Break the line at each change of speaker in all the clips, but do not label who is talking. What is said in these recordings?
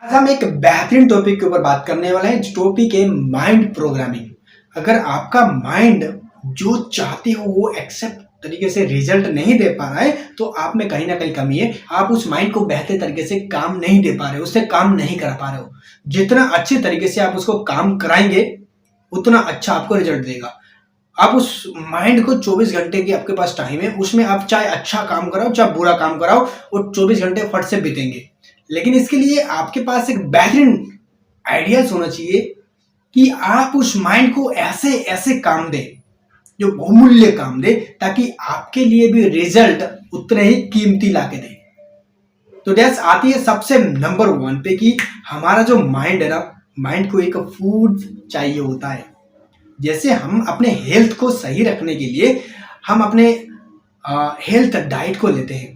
आज हम एक बेहतरीन टॉपिक के ऊपर बात करने वाले हैं। टॉपिक है माइंड प्रोग्रामिंग। अगर आपका माइंड जो चाहते हो वो एक्सेप्ट तरीके से रिजल्ट नहीं दे पा रहा है तो आप में कहीं ना कहीं कमी है। आप उस माइंड को बेहतर तरीके से काम नहीं दे पा रहे हो, उससे काम नहीं करा पा रहे हो। जितना अच्छे तरीके से आप उसको काम कराएंगे उतना अच्छा आपको रिजल्ट देगा। आप उस माइंड को 24 घंटे की आपके पास टाइम है, उसमें आप चाहे अच्छा काम कराओ चाहे बुरा काम कराओ, वो 24 घंटे फट से बीतेंगे। लेकिन इसके लिए आपके पास एक बेहतरीन आइडियाज होना चाहिए कि आप उस माइंड को ऐसे ऐसे काम दे जो बहुमूल्य काम दे, ताकि आपके लिए भी रिजल्ट उतने ही कीमती लाके दे। तो डैस आती है सबसे नंबर 1 पे कि हमारा जो माइंड है ना, माइंड को एक फूड चाहिए होता है। जैसे हम अपने हेल्थ को सही रखने के लिए हम अपने हेल्थ डाइट को लेते हैं।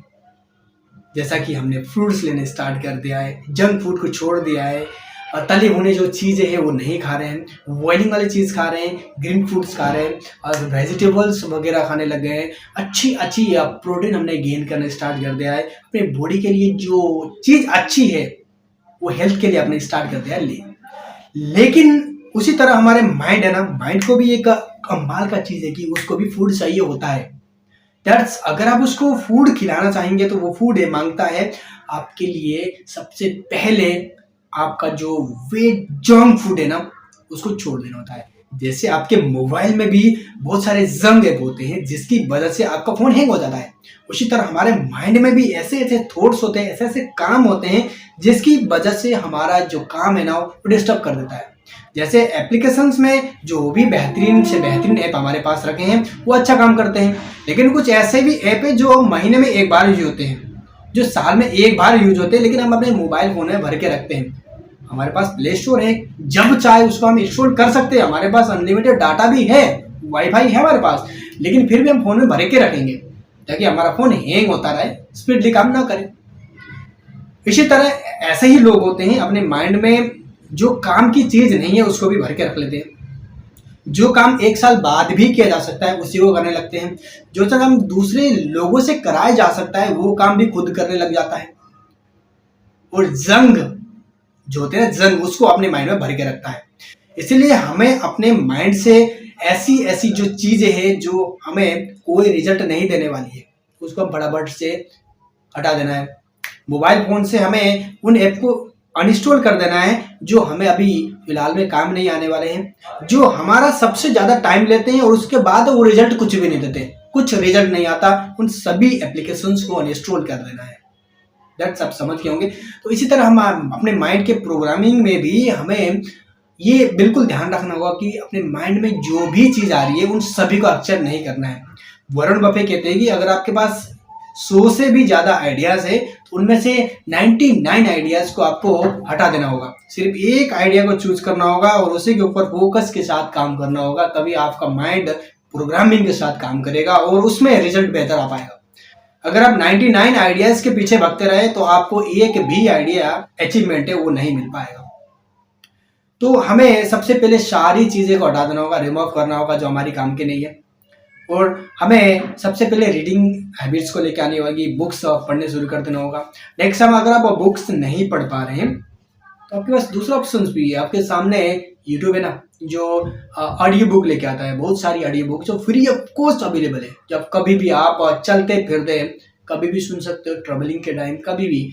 जैसा कि हमने फ्रूट्स लेने स्टार्ट कर दिया है, जंक फूड को छोड़ दिया है, तले भुने जो चीज़ें हैं वो नहीं खा रहे हैं, बॉइलिंग वाली चीज़ खा रहे हैं, ग्रीन फूड्स खा रहे हैं और वेजिटेबल्स वगैरह खाने लग गए हैं। अच्छी अच्छी प्रोटीन हमने गेन करना स्टार्ट कर दिया है। अपने बॉडी के लिए जो चीज़ अच्छी है वो हेल्थ के लिए आपने स्टार्ट कर दिया है लेकिन उसी तरह हमारे माइंड है ना, माइंड को भी एक कमाल का चीज़ है कि उसको भी फूड चाहिए होता है। दैट्स अगर आप उसको फूड खिलाना चाहेंगे तो वो फूड है मांगता है आपके लिए सबसे पहले आपका जो वेट जंक फूड है ना उसको छोड़ देना होता है। जैसे आपके मोबाइल में भी बहुत सारे जंग ऐप होते हैं जिसकी वजह से आपका फोन हैंग हो जाता है, उसी तरह हमारे माइंड में भी ऐसे ऐसे थॉट्स होते हैं, ऐसे ऐसे काम होते हैं जिसकी वजह से हमारा जो काम है ना वो डिस्टर्ब कर देता है। जैसे एप्लीकेशंस में जो भी बेहतरीन से बेहतरीन ऐप हमारे पास रखे हैं वो अच्छा काम करते हैं, लेकिन कुछ ऐसे भी ऐप है जो महीने में एक बार यूज होते हैं, जो साल में एक बार यूज होते हैं, लेकिन हम अपने मोबाइल फोन में भर के रखते हैं। हमारे पास प्ले स्टोर है, जब चाहे उसको हम इंस्टॉल कर सकते हैं, हमारे पास अनलिमिटेड डाटा भी है, वाईफाई है हमारे पास, लेकिन फिर भी हम फोन में भर के रखेंगे ताकि हमारा फोन हैंग होता रहे, स्पीडली काम ना करे। इसी तरह ऐसे ही लोग होते हैं, अपने माइंड में जो काम की चीज नहीं है उसको भी भर के रख लेते हैं। जो काम 1 साल बाद भी किया जा सकता है उसी को करने लगते हैं। जो काम दूसरे लोगों से कराया जा सकता है वो काम भी खुद करने लग जाता है। और जंग जो होते हैं जंग, उसको अपने माइंड में भर के रखता है। इसीलिए हमें अपने माइंड से ऐसी ऐसी जो चीजें हैं जो हमें कोई रिजल्ट नहीं देने वाली है उसको फटाफट से हटा देना है। मोबाइल फोन से हमें उन ऐप को अनइंस्टॉल कर देना है जो हमें अभी फिलहाल में काम नहीं आने वाले हैं, जो हमारा सबसे ज्यादा टाइम लेते हैं और उसके बाद वो रिजल्ट कुछ भी नहीं देते, कुछ रिजल्ट नहीं आता। उन सभी एप्लीकेशंस को अनइंस्टॉल कर देना है। दैट्स आप समझ के होंगे। तो इसी तरह हम अपने माइंड के प्रोग्रामिंग में भी हमें ये बिल्कुल ध्यान रखना होगा कि अपने माइंड में जो भी चीज आ रही है उन सभी को अक्सर नहीं करना है। वरुण बफे कहते हैं कि अगर आपके पास 100 से भी ज्यादा आइडियाज है तो उनमें से 99 आइडियाज को आपको हटा देना होगा। सिर्फ एक आइडिया को चूज करना होगा और उसी के ऊपर फोकस के साथ काम करना होगा, तभी आपका माइंड प्रोग्रामिंग के साथ काम करेगा और उसमें रिजल्ट बेहतर आ पाएगा। अगर आप 99 आइडियाज के पीछे भागते रहे तो आपको एक भी आइडिया अचीवमेंट है वो नहीं मिल पाएगा। तो हमें सबसे पहले सारी चीजें को हटा देना होगा, रिमूव करना होगा जो हमारी काम की नहीं है। और हमें सबसे पहले रीडिंग हैबिट्स को लेकर आनी होगी, बुक्स पढ़ने शुरू कर देना होगा। नेक्स्ट टाइम अगर आप बुक्स नहीं पढ़ पा रहे हैं तो आपके पास दूसरा ऑप्शन भी है। आपके सामने यूट्यूब है ना, जो ऑडियो बुक लेके आता है, बहुत सारी ऑडियो बुक जो फ्री ऑफ कॉस्ट अवेलेबल है। जब कभी भी आप चलते फिरते कभी भी सुन सकते हो, ट्रेवलिंग के टाइम कभी भी,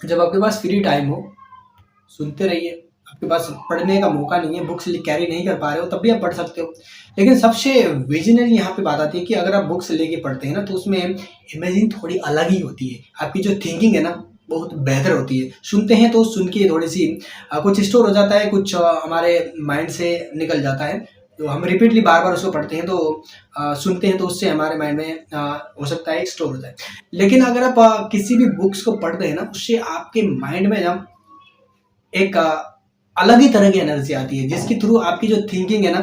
जब आपके पास फ्री टाइम हो सुनते रहिए। आपके पास पढ़ने का मौका नहीं है, बुक्स कैरी नहीं कर पा रहे हो, तब भी आप पढ़ सकते हो। लेकिन सबसे विजनरी यहाँ पे बात आती है कि अगर आप बुक्स लेके पढ़ते हैं ना तो उसमें इमेजिन थोड़ी अलग ही होती है। आपकी जो थिंकिंग है ना बहुत बेहतर होती है। सुनते हैं तो सुन के थोड़ी सी कुछ स्टोर हो जाता है, कुछ हमारे माइंड से निकल जाता है। तो हम रिपीटली बार बार उसको पढ़ते हैं तो सुनते हैं तो उससे हमारे माइंड में हो सकता है स्टोर हो जाए। लेकिन अगर आप किसी भी बुक्स को पढ़ते हैं ना उससे आपके माइंड में ना एक अलग ही तरह की एनर्जी आती है, जिसके थ्रू आपकी जो थिंकिंग है ना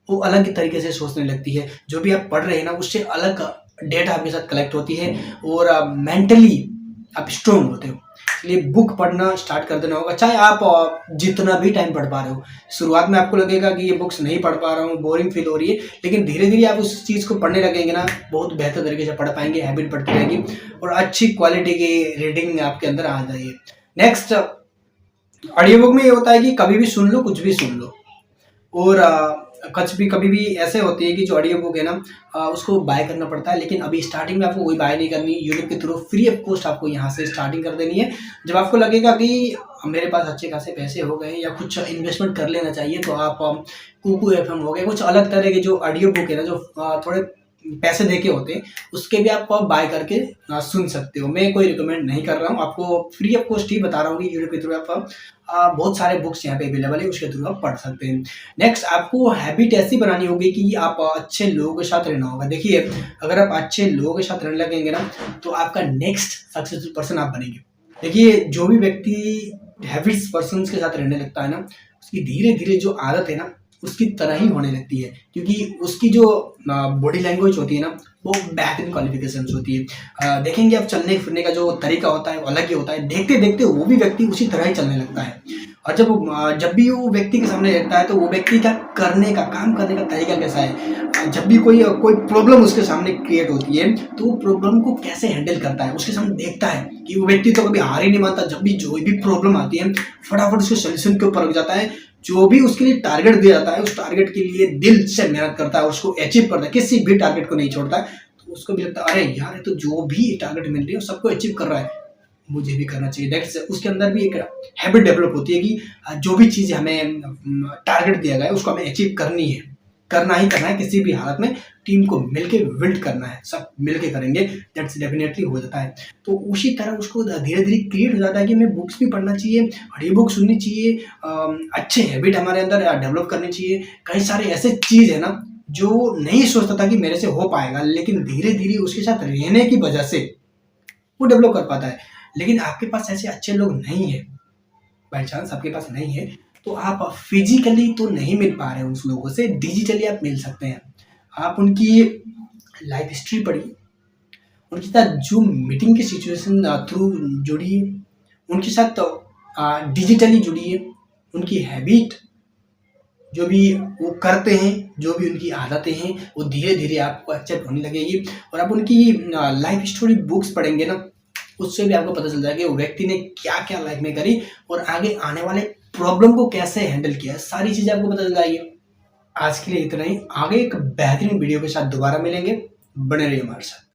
वो अलग ही तरीके से सोचने लगती है। जो भी आप पढ़ रहे हैं ना उससे अलग डेटा आपके साथ कलेक्ट होती है और मेंटली आप स्ट्रोंग होते हो। इसलिए बुक पढ़ना स्टार्ट कर देना होगा, चाहे आप जितना भी टाइम पढ़ पा रहे हो। शुरुआत में आपको लगेगा कि ये बुक्स नहीं पढ़ पा रहा हूँ, बोरिंग फील हो रही है, लेकिन धीरे धीरे आप उस चीज़ को पढ़ने लगेंगे ना बहुत बेहतर तरीके से पढ़ पाएंगे, हैबिट बढ़ती रहेगी और अच्छी क्वालिटी की रीडिंग आपके अंदर आ जाएगी। नेक्स्ट ऑडियो बुक में ये होता है कि कभी भी सुन लो, कुछ भी सुन लो। और कुछ भी कभी भी ऐसे होती है कि जो ऑडियो बुक है ना, उसको बाय करना पड़ता है, लेकिन अभी स्टार्टिंग में आपको कोई बाय नहीं करनी, यूट्यूब के थ्रू फ्री ऑफ कॉस्ट आपको यहाँ से स्टार्टिंग कर देनी है। जब आपको लगेगा कि मेरे पास अच्छे खासे पैसे हो गए या कुछ इन्वेस्टमेंट कर लेना चाहिए, तो आप कुकू एफएम हो गए, कुछ अलग तरह के जो ऑडियो बुक है ना, जो थोड़े पैसे देके होते हैं, उसके भी आप बाय करके सुन सकते हो। मैं कोई रिकमेंड नहीं कर रहा हूँ, आपको फ्री ऑफ कॉस्ट ही बता रहा हूँ कि यूट्यूब के थ्रू आप बहुत सारे बुक्स यहाँ पे अवेलेबल है, उसके थ्रू आप पढ़ सकते हैं। नेक्स्ट, आपको हैबिट ऐसी बनानी होगी कि आप अच्छे लोगों के साथ रहना होगा। देखिए, अगर आप अच्छे लोगों के साथ रहने लगेंगे ना, तो आपका नेक्स्ट सक्सेसफुल पर्सन आप बनेंगे। देखिए, जो भी व्यक्ति हैबिट्स पर्सन के साथ रहने लगता है ना, उसकी धीरे धीरे जो आदत है ना, उसकी तरह ही होने लगती है, क्योंकि उसकी जो बॉडी लैंग्वेज होती है ना, वो बेहतरीन क्वालिफिकेशंस होती है। देखेंगे, आप चलने फिरने का जो तरीका होता है वो अलग ही होता है, देखते देखते वो भी व्यक्ति उसी तरह ही चलने लगता है। और जब भी वो व्यक्ति के सामने रहता है, तो वो व्यक्ति का करने का, काम करने का तरीका कैसा है, जब भी कोई कोई प्रॉब्लम उसके सामने क्रिएट होती है, तो वो प्रॉब्लम को कैसे हैंडल करता है, उसके सामने देखता है कि वो व्यक्ति तो कभी हार ही नहीं मानता। जब भी जो भी प्रॉब्लम आती है, फटाफट उसके सोल्यूशन के ऊपर लग जाता है। जो भी उसके लिए टारगेट दिया जाता है, उस टारगेट के लिए दिल से मेहनत करता है, उसको अचीव करता है, किसी भी टारगेट को नहीं छोड़ता है। तो उसको भी लगता है, अरे यार, ये तो जो भी टारगेट मिल रही है सबको अचीव कर रहा है, मुझे भी करना चाहिए। दैट्स, उसके अंदर भी एक हैबिट डेवलप होती है कि जो भी चीज़ हमें टारगेट दिया गया है, उसको हमें अचीव करनी है, करना ही करना है, किसी भी हालत में। टीम को मिलके बिल्ड करना है, सब मिलके करेंगे, दैट्स डेफिनेटली हो जाता है। तो उसी तरह उसको धीरे धीरे क्रिएट हो जाता है कि हमें बुक्स भी पढ़ना चाहिए, ऑडियो बुक सुननी चाहिए, अच्छे हैबिट हमारे अंदर डेवलप करनी चाहिए। कई सारे ऐसे चीज़ है ना, जो नहीं सोचता था कि मेरे से हो पाएगा, लेकिन धीरे धीरे उसके साथ रहने की वजह से वो डेवलप कर पाता है। लेकिन आपके पास ऐसे अच्छे लोग नहीं है, बाई चांस आपके पास नहीं है, तो आप फिजिकली तो नहीं मिल पा रहे हैं उस लोगों से, डिजिटली आप मिल सकते हैं। आप उनकी लाइफ हिस्ट्री पढ़िए, उनके साथ जो मीटिंग की सिचुएशन थ्रू जुड़िए, उनके साथ डिजिटली जुड़िए, उनकी हैबिट जो भी वो करते हैं, जो भी उनकी आदतें हैं, वो धीरे धीरे आपको एक्सेप्ट होने लगेगी। और आप उनकी लाइफ स्टोरी बुक्स पढ़ेंगे ना, उससे भी आपको पता चल जाएगा कि वो व्यक्ति ने क्या क्या लाइफ में करी और आगे आने वाले प्रॉब्लम को कैसे हैंडल किया, सारी चीज़ें आपको पता चल जाएगी। आज के लिए इतना ही, आगे एक बेहतरीन वीडियो के साथ दोबारा मिलेंगे, बने रहिए हमारे साथ।